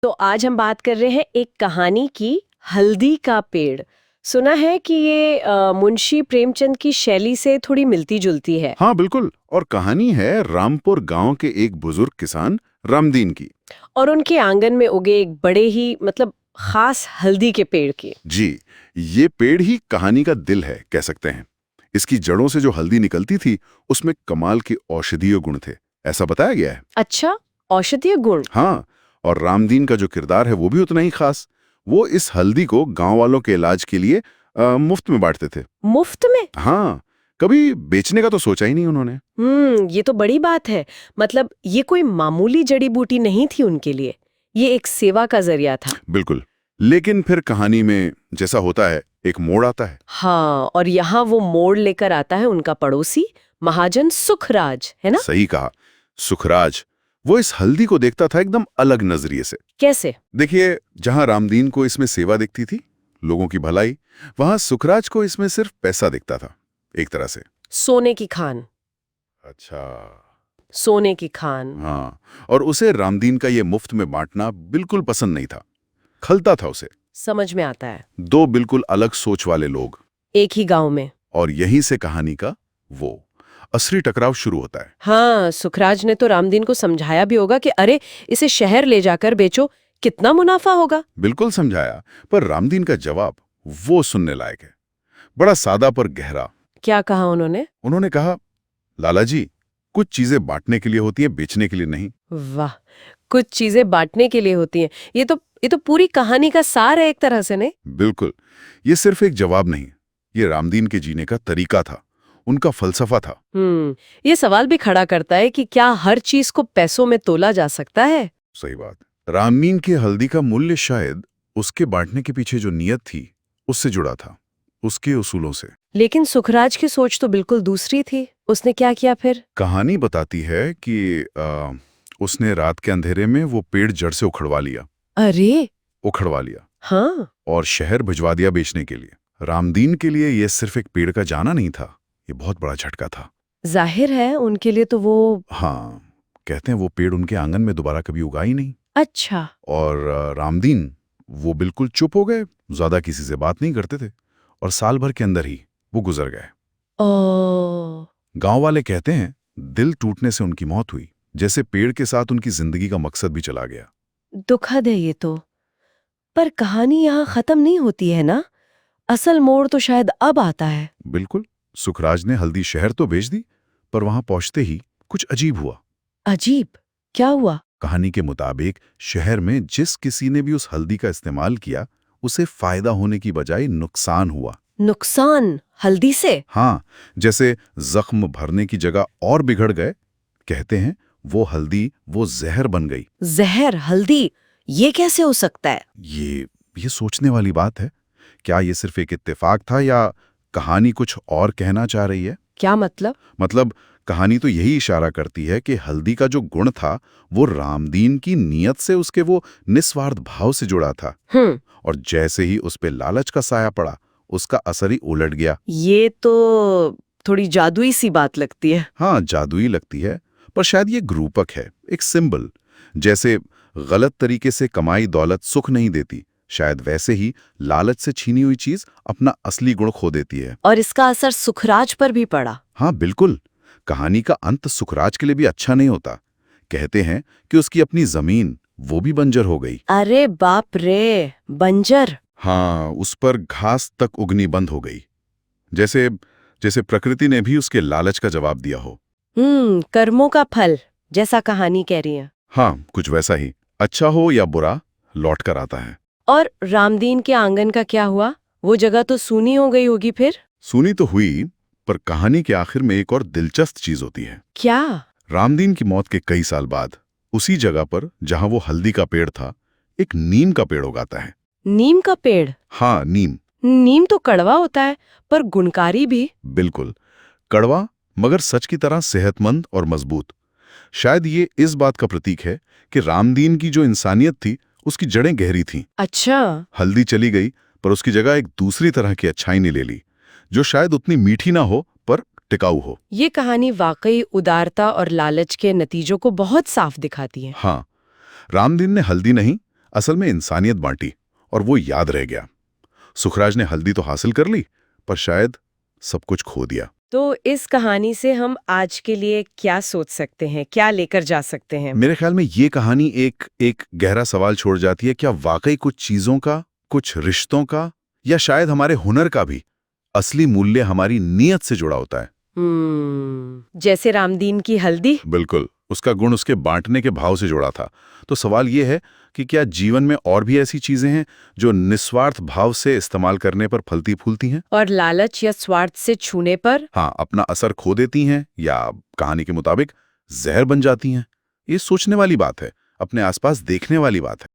तो आज हम बात कर रहे हैं एक कहानी की, हल्दी का पेड़। सुना है कि ये मुंशी प्रेमचंद की शैली से थोड़ी मिलती जुलती है। हाँ बिल्कुल। और कहानी है रामपुर गांव के एक बुजुर्ग किसान रामदीन की। और उनके आंगन में उगे एक बड़े ही खास हल्दी के पेड़ की। जी, ये पेड़ ही कहानी का दिल है कह सकते हैं। इसकी जड़ों से जो हल्दी निकलती थी उसमें कमाल के औषधीय गुण थे, ऐसा बताया गया है। अच्छा, औषधीय गुण। हाँ, और रामदीन का जो किरदार है वो भी उतना ही खास। वो इस हल्दी को गांव वालों के इलाज के लिए मुफ्त में बांटते थे। मुफ्त में? हाँ, कभी बेचने का तो सोचा ही नहीं उन्होंने। ये तो बड़ी बात है। ये कोई मामूली जड़ी बूटी नहीं थी उनके लिए, ये एक सेवा का जरिया था। बिल्कुल। लेकिन फिर कहानी में जैसा होता है एक मोड़ आता है। हाँ, और यहाँ वो मोड़ लेकर आता है उनका पड़ोसी महाजन सुखराज, है ना? सही कहा, सुखराज। वो इस हल्दी को देखता था एकदम अलग नजरिए से। कैसे? देखिए, जहां रामदीन को इसमें सेवा दिखती थी, लोगों की भलाई, वहां सुखराज को इसमें सिर्फ पैसा दिखता था, एक तरह से। सोने की खान। अच्छा। सोने की खान। हाँ, और उसे रामदीन का ये मुफ्त में बांटना बिल्कुल पसंद नहीं था, खलता था उसे। समझ में आता है। दो बिल्कुल अलग सोच वाले लोग, एक ही गांव में। और यहीं से कहानी का वो असली टकराव शुरू होता है। हाँ, सुखराज ने तो रामदीन को समझाया भी होगा कि अरे, इसे शहर ले जाकर बेचो, कितना मुनाफा होगा। बिल्कुल समझाया, पर रामदीन का जवाब वो सुनने लायक है। बड़ा सादा पर गहरा। क्या कहा उन्होंने? उन्होंने कहा, लाला जी, कुछ चीजें बांटने के लिए होती हैं, बेचने के लिए नहीं। वाह, कुछ चीजें बांटने के लिए होती हैं। ये तो पूरी कहानी का सार है एक तरह से, नहीं? बिल्कुल। ये सिर्फ एक जवाब नहीं, ये रामदीन के जीने का तरीका था, उनका फलसफा था। ये सवाल भी खड़ा करता है कि क्या हर चीज को पैसों में तोला जा सकता है? सही बात। रामदीन के हल्दी का मूल्य शायद उसके बांटने के पीछे जो नियत थी उससे जुड़ा था, उसके उसूलों से। लेकिन सुखराज की सोच तो बिल्कुल दूसरी थी। उसने क्या किया फिर? कहानी बताती है कि उसने रात के अंधेरे में वो पेड़ जड़ से उखड़वा लिया। अरे! उखड़वा लिया हाँ। और शहर भिजवा दिया बेचने के लिए। रामदीन के लिए यह सिर्फ एक पेड़ का जाना नहीं था, ये बहुत बड़ा झटका था। जाहिर है उनके लिए तो वो। हाँ, कहते हैं वो पेड़ उनके आंगन में दोबारा कभी उगा ही नहीं। अच्छा। और रामदीन वो बिल्कुल चुप हो गए, ज्यादा किसी से बात नहीं करते थे, और साल भर के अंदर ही वो गुजर गए। ओ। गांव वाले कहते हैं दिल टूटने से उनकी मौत हुई, जैसे पेड़ के साथ उनकी जिंदगी का मकसद भी चला गया। दुखद है ये तो। पर कहानी यहाँ खत्म नहीं होती है ना? असल मोड़ तो शायद अब आता है। बिल्कुल। सुखराज ने हल्दी शहर तो बेच दी, पर वहां पहुंचते ही कुछ अजीब हुआ। अजीब? क्या हुआ? कहानी के मुताबिक शहर में जिस किसी ने भी उस हल्दी का इस्तेमाल किया, उसे फायदा होने की बजाय नुकसान हुआ। नुकसान? हल्दी से? हाँ, जैसे जख्म भरने की जगह और बिगड़ गए। कहते हैं वो हल्दी वो जहर बन गई। जहर हल्दी? ये कैसे हो सकता है? ये सोचने वाली बात है। क्या ये सिर्फ एक इत्तेफाक था या कहानी कुछ और कहना चाह रही है? क्या मतलब? मतलब कहानी तो यही इशारा करती है कि हल्दी का जो गुण था वो रामदीन की नीयत से, उसके वो निस्वार्थ भाव से जुड़ा था। और जैसे ही उस पे लालच का साया पड़ा, उसका असर ही उलट गया। ये तो थोड़ी जादुई सी बात लगती है। हाँ, जादुई लगती है, पर शायद ये रूपक है, एक सिंबल। जैसे गलत तरीके से कमाई दौलत सुख नहीं देती, शायद वैसे ही लालच से छीनी हुई चीज अपना असली गुण खो देती है। और इसका असर सुखराज पर भी पड़ा। हाँ बिल्कुल। कहानी का अंत सुखराज के लिए भी अच्छा नहीं होता। कहते हैं कि उसकी अपनी जमीन वो भी बंजर हो गई। अरे बाप रे! बंजर? हाँ, उस पर घास तक उगनी बंद हो गई, जैसे जैसे प्रकृति ने भी उसके लालच का जवाब दिया हो। कर्मों का फल, जैसा कहानी कह रही है। हाँ, कुछ वैसा ही। अच्छा हो या बुरा, लौट कर आता है। और रामदीन के आंगन का क्या हुआ? वो जगह तो सूनी हो गई होगी फिर? सुनी तो हुई, पर कहानी के आखिर में एक और दिलचस्प चीज होती है। क्या? रामदीन की मौत के कई साल बाद उसी जगह पर जहां वो हल्दी का पेड़ था, एक नीम का पेड़ उगाता है। नीम का पेड़? हाँ, नीम। नीम तो कड़वा होता है, पर गुणकारी भी। बिल्कुल कड़वा, मगर सच की तरह सेहतमंद और मजबूत। शायद ये इस बात का प्रतीक है कि रामदीन की जो इंसानियत थी उसकी जड़ें गहरी थीं। अच्छा। हल्दी चली गई, पर उसकी जगह एक दूसरी तरह की अच्छाई ने ले ली, जो शायद उतनी मीठी ना हो पर टिकाऊ हो। ये कहानी वाकई उदारता और लालच के नतीजों को बहुत साफ दिखाती है। हाँ, रामदीन ने हल्दी नहीं, असल में इंसानियत बांटी और वो याद रह गया। सुखराज ने हल्दी तो हासिल कर ली, पर शायद सब कुछ खो दिया। तो इस कहानी से हम आज के लिए क्या सोच सकते हैं, क्या लेकर जा सकते हैं? मेरे ख्याल में ये कहानी एक गहरा सवाल छोड़ जाती है। क्या वाकई कुछ चीजों का, कुछ रिश्तों का, या शायद हमारे हुनर का भी असली मूल्य हमारी नीयत से जुड़ा होता है? जैसे रामदीन की हल्दी। बिल्कुल, उसका गुण उसके बांटने के भाव से जुड़ा था। तो सवाल ये है कि क्या जीवन में और भी ऐसी चीजें हैं जो निस्वार्थ भाव से इस्तेमाल करने पर फलती फूलती हैं, और लालच या स्वार्थ से छूने पर हाँ, अपना असर खो देती हैं या कहानी के मुताबिक जहर बन जाती हैं? ये सोचने वाली बात है, अपने आसपास देखने वाली बात है।